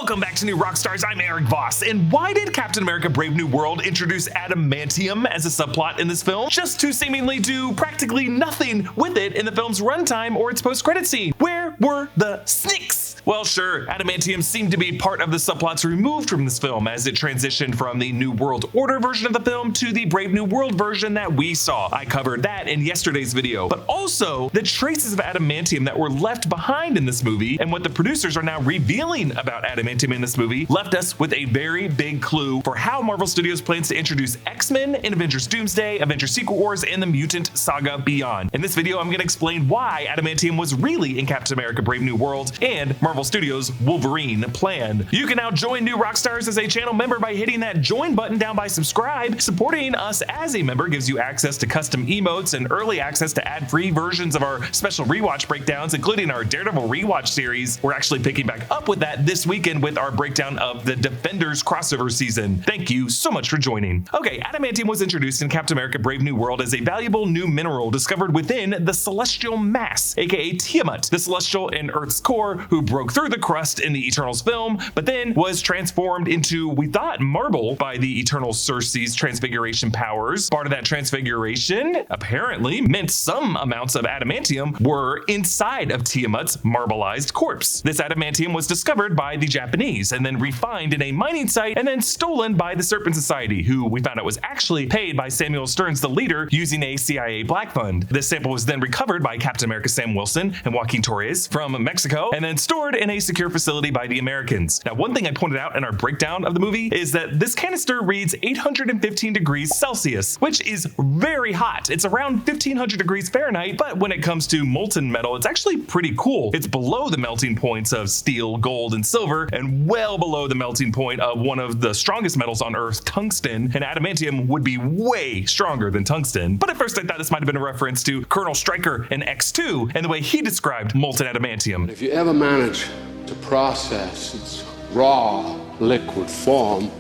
Welcome back to New Rockstars. I'm Erik Voss. And why did Captain America Brave New World introduce Adamantium as a subplot in this film, just to seemingly do practically nothing with it in the film's runtime or its post-credit scene? Where were the sneaks? Well, sure, Adamantium seemed to be part of the subplots removed from this film as it transitioned from the New World Order version of the film to the Brave New World version that we saw. I covered that in yesterday's video, but also the traces of Adamantium that were left behind in this movie and what the producers are now revealing about Adamantium in this movie left us with a very big clue for how Marvel Studios plans to introduce X-Men in Avengers Doomsday, Avengers Secret Wars, and the mutant saga beyond. In this video, I'm going to explain why Adamantium was really in Captain America Brave New World and Marvel Studios' Wolverine plan. You can now join New Rockstars as a channel member by hitting that join button down by subscribe. Supporting us as a member gives you access to custom emotes and early access to ad-free versions of our special rewatch breakdowns, including our Daredevil rewatch series. We're actually picking back up with that this weekend with our breakdown of the Defenders crossover season. Thank you so much for joining. Okay, Adamantium was introduced in Captain America Brave New World as a valuable new mineral discovered within the Celestial Mass, aka Tiamut, the Celestial in Earth's core who broke through the crust in the Eternals film, but then was transformed into, we thought, marble by the Eternal Circe's transfiguration powers. Part of that transfiguration apparently meant some amounts of adamantium were inside of Tiamut's marbleized corpse. This adamantium was discovered by the Japanese and then refined in a mining site and then stolen by the Serpent Society, who we found out was actually paid by Samuel Stearns, the leader, using a CIA black fund. This sample was then recovered by Captain America Sam Wilson and Joaquin Torres from Mexico and then stored in a secure facility by the Americans. Now, one thing I pointed out in our breakdown of the movie is that this canister reads 815 degrees Celsius, which is very hot. It's around 1500 degrees Fahrenheit, but when it comes to molten metal, it's actually pretty cool. It's below the melting points of steel, gold, and silver, and well below the melting point of one of the strongest metals on Earth, tungsten, and adamantium would be way stronger than tungsten. But at first I thought this might have been a reference to Colonel Stryker in X2 and the way he described molten adamantium. If you ever manage to process its raw liquid form,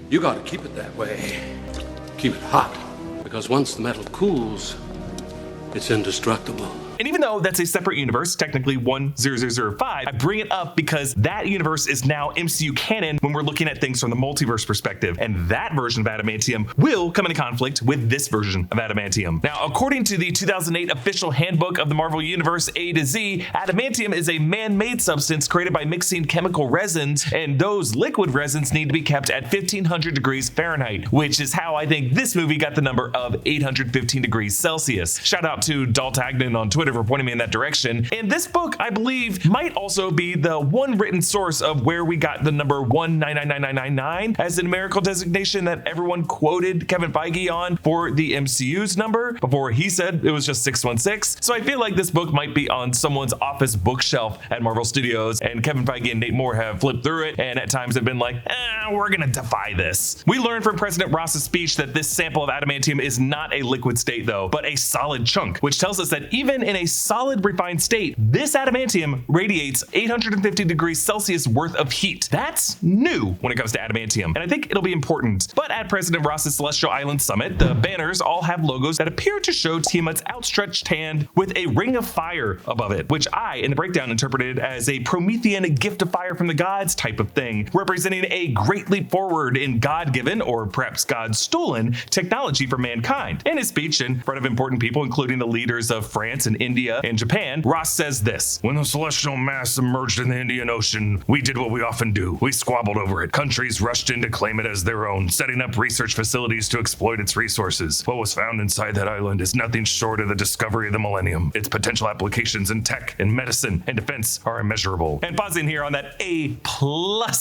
you got to keep it that way. Keep it hot, because once the metal cools, it's indestructible. And even though that's a separate universe, technically 10005, I bring it up because that universe is now MCU canon when we're looking at things from the multiverse perspective. And that version of adamantium will come into conflict with this version of adamantium. Now, according to the 2008 official handbook of the Marvel Universe A to Z, adamantium is a man-made substance created by mixing chemical resins, and those liquid resins need to be kept at 1500 degrees Fahrenheit, which is how I think this movie got the number of 815 degrees Celsius. Shout out to Daltagnan on Twitter for pointing me in that direction. And this book, I believe, might also be the one written source of where we got the number 1999999 as the numerical designation that everyone quoted Kevin Feige on for the MCU's number before he said it was just 616. So I feel like this book might be on someone's office bookshelf at Marvel Studios, and Kevin Feige and Nate Moore have flipped through it and at times have been like, we're gonna defy this. We learned from President Ross's speech that this sample of adamantium is not a liquid state though, but a solid chunk, which tells us that even in a solid refined state, this adamantium radiates 850 degrees Celsius worth of heat. That's new when it comes to adamantium, and I think it'll be important. But at President Ross's Celestial Island Summit, the banners all have logos that appear to show Tiamut's outstretched hand with a ring of fire above it, which I, in the breakdown, interpreted as a Promethean gift of fire from the gods type of thing, representing a great leap forward in God-given, or perhaps God-stolen, technology for mankind. In his speech in front of important people, including the leaders of France and India and Japan, Ross says this: "When the celestial mass emerged in the Indian Ocean, we did what we often do. We squabbled over it. Countries rushed in to claim it as their own, setting up research facilities to exploit its resources. What was found inside that island is nothing short of the discovery of the millennium. Its potential applications in tech, in medicine, and defense are immeasurable." And pausing here on that A+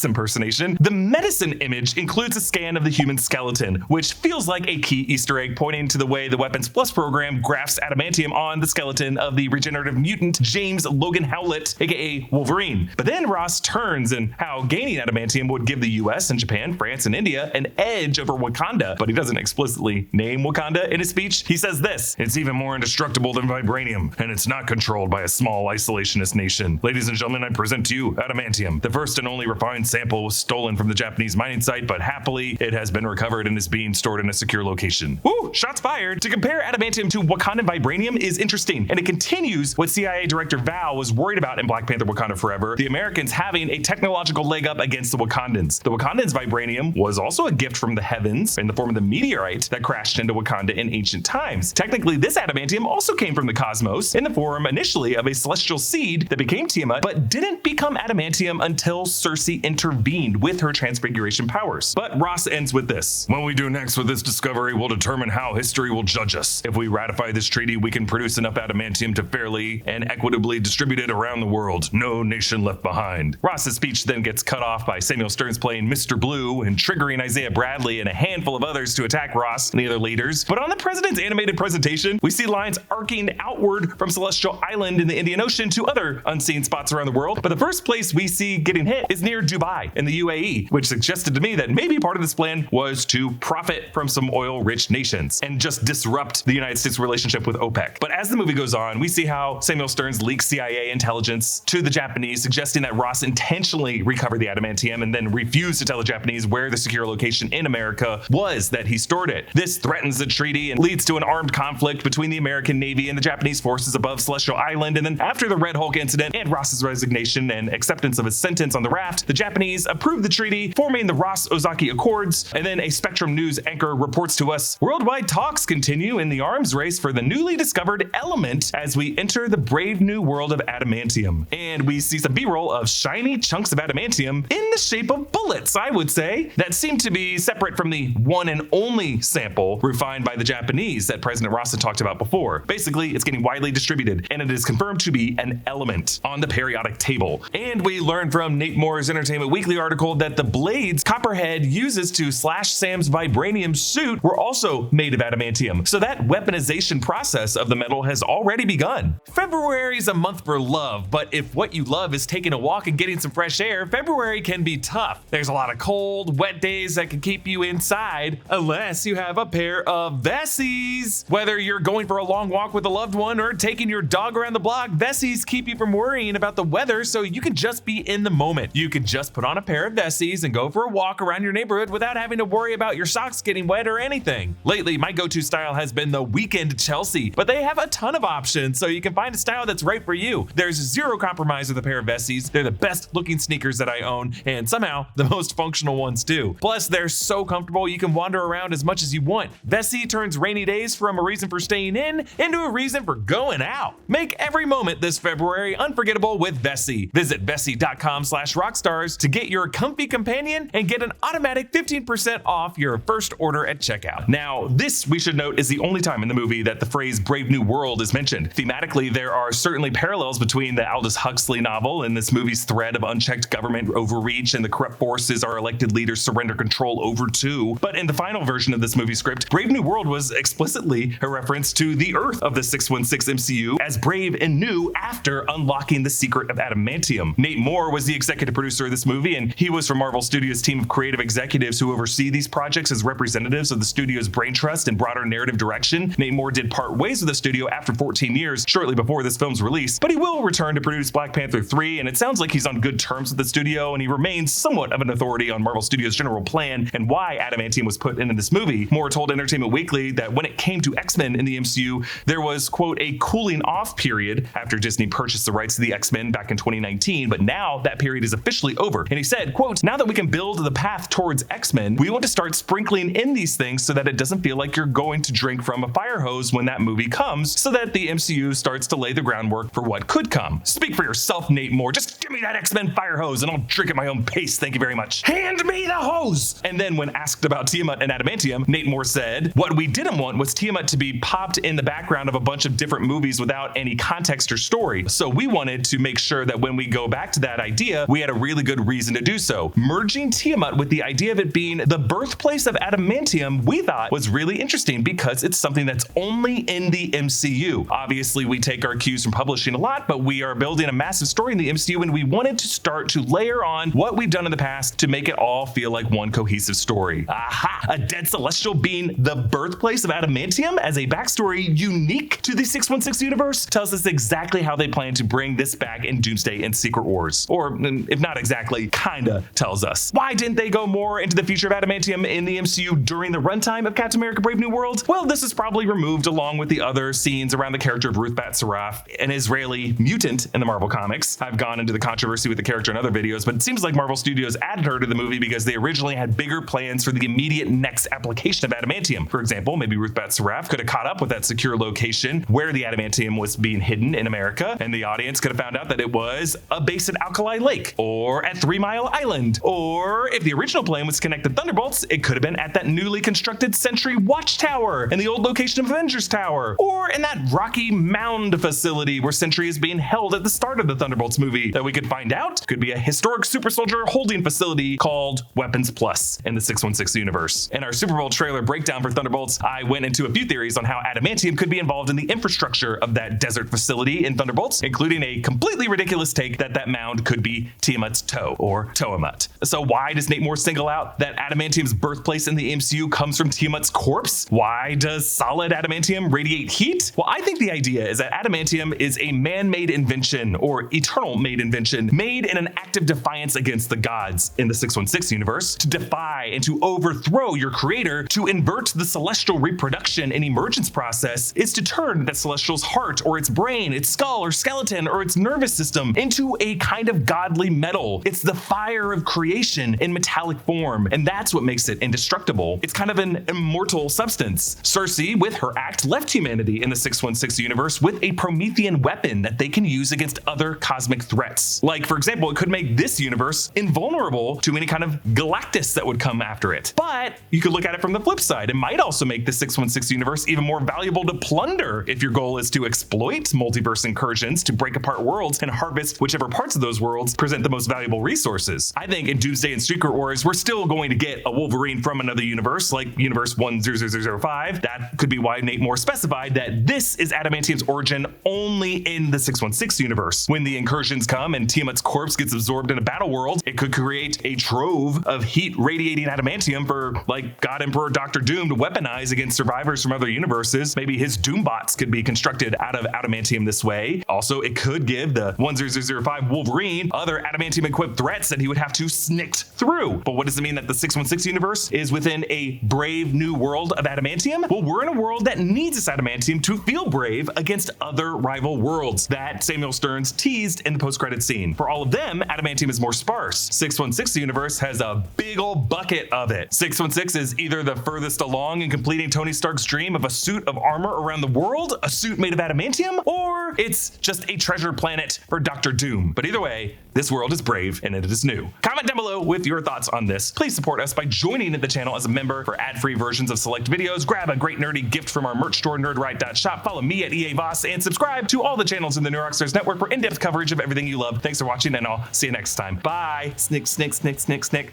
impersonation, the medicine image includes a scan of the human skeleton, which feels like a key Easter egg pointing to the way the Weapons Plus program grafts adamantium on the skeleton of the regenerative mutant James Logan Howlett, aka Wolverine. But then Ross turns and how gaining adamantium would give the US and Japan, France, and India an edge over Wakanda, but he doesn't explicitly name Wakanda in his speech. He says this: "It's even more indestructible than vibranium, and it's not controlled by a small isolationist nation. Ladies and gentlemen, I present to you adamantium. The first and only refined sample was stolen from the Japanese mining site, but happily it has been recovered and is being stored in a secure location." Woo, shots fired. To compare adamantium to Wakandan vibranium is interesting, and it continues what CIA Director Val was worried about in Black Panther Wakanda Forever, the Americans having a technological leg up against the Wakandans. The Wakandans' vibranium was also a gift from the heavens in the form of the meteorite that crashed into Wakanda in ancient times. Technically, this adamantium also came from the cosmos in the form initially of a celestial seed that became Tiamut, but didn't become adamantium until Cersei intervened with her transfiguration powers. But Ross ends with this. What we do next with this discovery will determine how history will judge us. If we ratify this treaty, we can produce enough adamantium to fairly and equitably distribute it around the world. No nation left behind. Ross's speech then gets cut off by Samuel Stearns playing Mr. Blue and triggering Isaiah Bradley and a handful of others to attack Ross and the other leaders. But on the president's animated presentation, we see lines arcing outward from Celestial Island in the Indian Ocean to other unseen spots around the world. But the first place we see getting hit is near Dubai in the UAE, which suggested to me that maybe part of this plan was to profit from some oil-rich nations and just disrupt the United States' relationship with OPEC. But as the movie goes on, we see how Samuel Stearns leaks CIA intelligence to the Japanese, suggesting that Ross intentionally recovered the adamantium and then refused to tell the Japanese where the secure location in America was that he stored it. This threatens the treaty and leads to an armed conflict between the American Navy and the Japanese forces above Celestial Island. And then after the Red Hulk incident and Ross's resignation and acceptance of his sentence on the raft, the Japanese approved the treaty, forming the Ross-Ozaki Accords. And then a Spectrum News anchor reports to us, worldwide talks continue in the arms race for the newly discovered element as we enter the brave new world of adamantium. And we see some B-roll of shiny chunks of adamantium in the shape of bullets, I would say, that seem to be separate from the one and only sample refined by the Japanese that President Ross had talked about before. Basically, it's getting widely distributed, and it is confirmed to be an element on the periodic table. And we learn from Nate Moore's Entertainment Weekly article that the blades Copperhead uses to slash Sam's vibranium suit were also made of adamantium. So that weaponization process of the metal has already begun. February is a month for love, but if what you love is taking a walk and getting some fresh air, February can be tough. There's a lot of cold, wet days that can keep you inside, unless you have a pair of Vessies. Whether you're going for a long walk with a loved one or taking your dog around the block, Vessies keep you from worrying about the weather so you can just be in the moment. You can just put on a pair of Vessies and go for a walk around your neighborhood without having to worry about your socks getting wet or anything. Lately, my go-to style has been the Weekend Chelsea, but they have a ton of options so you can find a style that's right for you. There's zero compromise with a pair of Vessies. They're the best looking sneakers that I own, and somehow the most functional ones too. Plus, they're so comfortable you can wander around as much as you want. Vessi turns rainy days from a reason for staying in into a reason for going out. Make every moment this February unforgettable with Vessi. Visit vessi.com/rockstars to get your comfy companion and get an automatic 15% off your first order at checkout. Now, this, we should note, is the only time in the movie that the phrase Brave New World is mentioned. Thematically, there are certainly parallels between the Aldous Huxley novel and this movie's thread of unchecked government overreach and the corrupt forces our elected leaders surrender control over to. But in the final version of this movie script, Brave New World was explicitly a reference to the Earth of the 616 MCU as brave and new after unlocking the secret of adamantium. Nate Moore was the executive producer of this movie, and he was from Marvel Studios' team of creative executives who oversee these projects as representatives of the studio's brain trust and broader narrative direction. Nate Moore did part ways with the studio after 14 years, shortly before this film's release, but he will return to produce Black Panther 3, and it sounds like he's on good terms with the studio, and he remains somewhat of an authority on Marvel Studios' general plan and why adamantium was put into this movie. Moore told Entertainment Weekly that when it came to X-Men in the MCU, there was, quote, a cooling off period after Disney purchased the rights to the X-Men back in 2019, but now that period is officially over. And he said, quote, now that we can build the path towards X-Men, we want to start sprinkling in these things so that it doesn't feel like you're going to drink from a fire hose when that movie comes, so that the MCU starts to lay the groundwork for what could come. Speak for yourself, Nate Moore. Just give me that X-Men fire hose and I'll drink at my own pace. Thank you very much. Hand me the hose! And then when asked about Tiamut and adamantium, Nate Moore said, what we didn't want was Tiamut to be popped in the background of a bunch of different movies without any context or story. So we wanted to make sure that when we go back to that idea, we had a really good reason to do so. Merging Tiamut with the idea of it being the birthplace of adamantium, we thought was really interesting because it's something that's only in the MCU. Obviously, we take our cues from publishing a lot, but we are building a massive story in the MCU, and we wanted to start to layer on what we've done in the past to make it all feel like one cohesive story. Aha! A dead celestial being the birthplace of adamantium as a backstory unique to the 616 universe tells us exactly how they plan to bring this back in Doomsday and Secret Wars. Or, if not exactly, kinda tells us. Why didn't they go more into the future of adamantium in the MCU during the runtime of Captain America Brave New World? Well, this is probably removed along with the other scenes around the character of Ruth Bat Saraf, an Israeli mutant in the Marvel Comics. I've gone into the controversy with the character in other videos, but it seems like Marvel Studios added her to the movie because they originally had bigger plans for the immediate next application of adamantium. For example, maybe Ruth Bat Saraf could have caught up with that secure location where the adamantium was being hidden in America, and the audience could have found out that it was a base at Alkali Lake, or at 3 Mile Island, or if the original plan was to connect the Thunderbolts, it could have been at that newly constructed Sentry Watchtower in the old location of Avengers Tower, or in that rocky mound facility where Sentry is being held at the start of the Thunderbolts movie that we could find out could be a historic super soldier holding facility called Weapons Plus in the 616 universe. In our Super Bowl trailer breakdown for Thunderbolts, I went into a few theories on how adamantium could be involved in the infrastructure of that desert facility in Thunderbolts, including a completely ridiculous take that mound could be Tiamut's toe, or Tiamut. So why does Nate Moore single out that adamantium's birthplace in the MCU comes from Tiamut's corpse? Why does solid adamantium radiate heat? Well, I think the idea is that adamantium is a man-made invention, or eternal-made invention, made in an act of defiance against the gods in the 616 universe, to defy and to overthrow your creator, to invert the celestial reproduction and emergence process, is to turn that celestial's heart, or its brain, its skull, or skeleton, or its nervous system into a kind of godly metal. It's the fire of creation in metallic form, and that's what makes it indestructible. It's kind of an immortal substance. Cersei, with her act, left humanity in the 616 universe with a Promethean weapon that they can use against other cosmic threats. Like, for example, it could make this universe invulnerable to any kind of Galactus that would come after it. But you could look at it from the flip side. It might also make the 616 universe even more valuable to plunder if your goal is to exploit multiverse incursions to break apart worlds and harvest whichever parts of those worlds present the most valuable resources. I think in Doomsday and Secret Wars, we're still going to get a Wolverine from another universe, like Universe 10005. That could be why Nate Moore specified that this is adamantium's origin only in the 616 universe. When the incursions come and Tiamut's corpse gets absorbed in a battle world, it could create a trove of heat radiating adamantium for, like, God Emperor Dr. Doom to weaponize against survivors from other universes. Maybe his Doombots could be constructed out of adamantium this way. Also, it could give the 10005 Wolverine other adamantium-equipped threats that he would have to snict through. But what does it mean that the 616 universe is within a brave new world of adamantium? Well, we're in a world that needs this adamantium to feel brave against other rival worlds that Samuel Stearns teased in the post-credit scene. For all of them, adamantium is more sparse. 616 universe has a big old bucket of it. 616 is either the furthest along in completing Tony Stark's dream of a suit of armor around the world, a suit made of adamantium, or it's just a treasure planet for Dr. Doom. But either way, this world is brave and it is new. Comment down below with your thoughts on this. Please support us by joining the channel as a member for ad-free versions of select videos. Grab a great nerdy gift from our merch store, nerdright.shop. Follow me at EA Voss and subscribe to all the channels in the New Rockstars network for in-depth coverage of everything you love. Thanks for watching, and I'll see you next time. Bye. Snick, snick, snick, snick, snick.